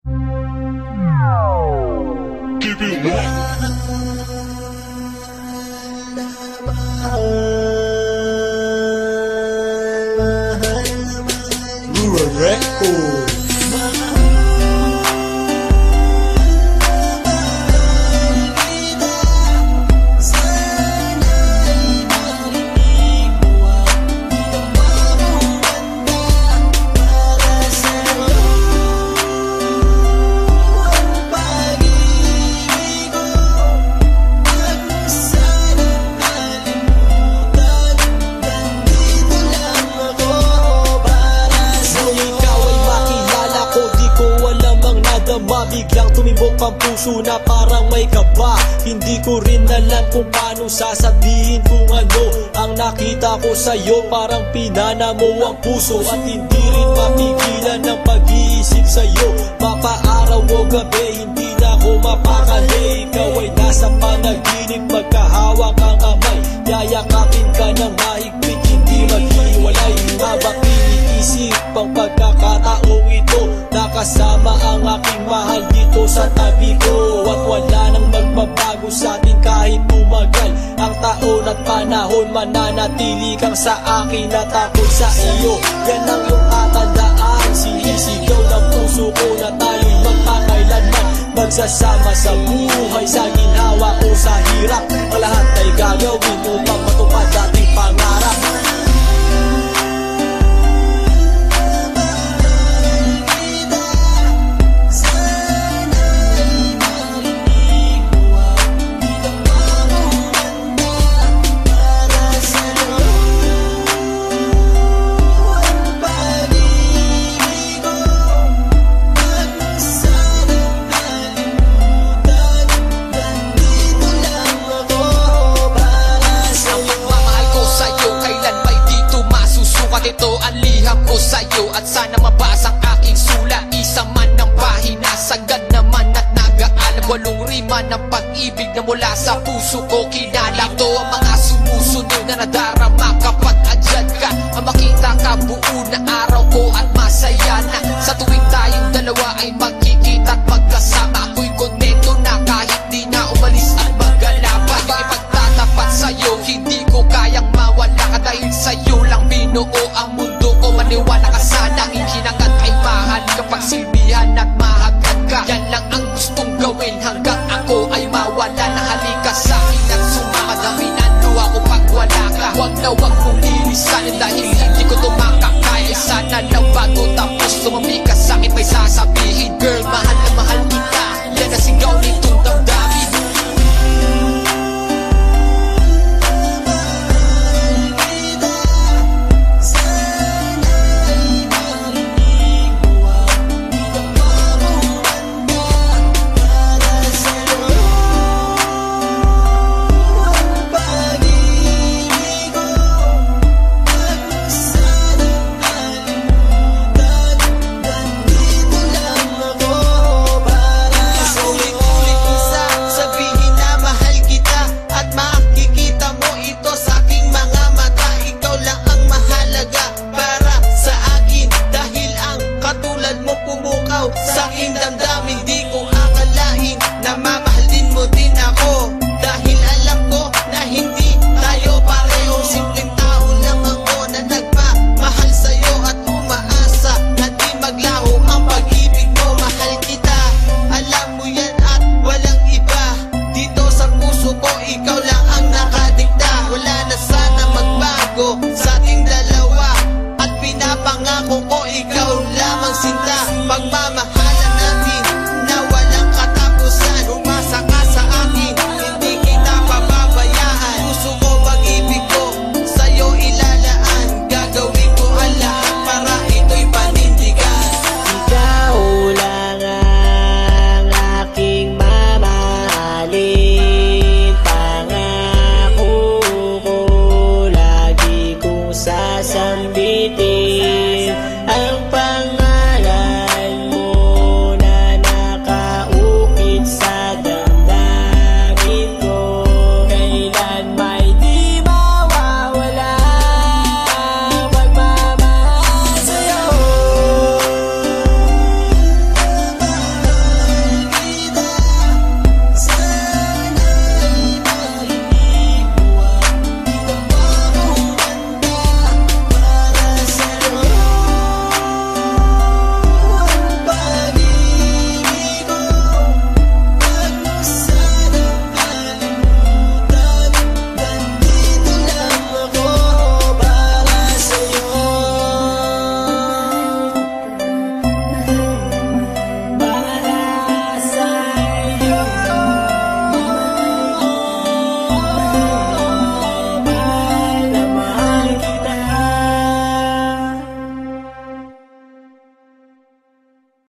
Keep it locked. Rural Record. Biglang tumibok ang puso na parang may kaba. Hindi ko rin alam kung paano sasabihin kung ano ang nakita ko sa'yo. Parang pinana mo ang puso at hindi rin mapigilan ng pag-iisip sa'yo. Mapaaraw o gabi, hindi na ako mapakali. Ikaw ay nasa panaginip, magkahawak ang kamay. Yayakapin ka ng mahigpit, hindi maghiwalay. Habang iniisip ang pagkakataong ito, nakasama ang aking mahal dito sa tabi ko. At wala nang magbabago sa atin kahit tumagal ang taon at panahon. Mananatili kang sa akin at ako'y sa iyo. Yan ang iyong tatandaan. Sinisigaw ng puso ko na tayo'y magpakailanman magsasama sa buhay, sa ginhawa o sa hirap. Ang lahat ay gagawin upang matupad ating pangarap. Ito ang liham ko sa'yo at sana mabasa ang aking sula. Isa man ng pahina, sagad naman at nag-aalam. 8 rima ng pag-ibig na mula sa puso ko kinala. Ito ang mga sumusunod na nadarama kapag andyan ka. Ang makita ka buo na araw ko at masaya na. Sa tuwing tayong dalawa ay magkikita at magkasama. Ako'y kontento na kahit di na umalis at magalapan. Yung ipagtatapat sa'yo, hindi ko kayang mawala ka. Dahil sa'yo lang binuo ang mundo ko. Maniwala ka sana, ikinangad ay mahal kapag silbihan at mahagad ka. Yan lang ang gustong gawin hanggang ako ay mawala na. Halika sa'kin at sumama, dami ng luha ko pag wala ka. Huwag na huwag mong ilisanin dahil hindi ko tumakakaya. Sana lang bago tapos tumami ka sa'kin may sasabihin. Girl, mahal na mahal kita, yan ang sigaw nitong damdamin. Sa aking damdamin, di ko akalain na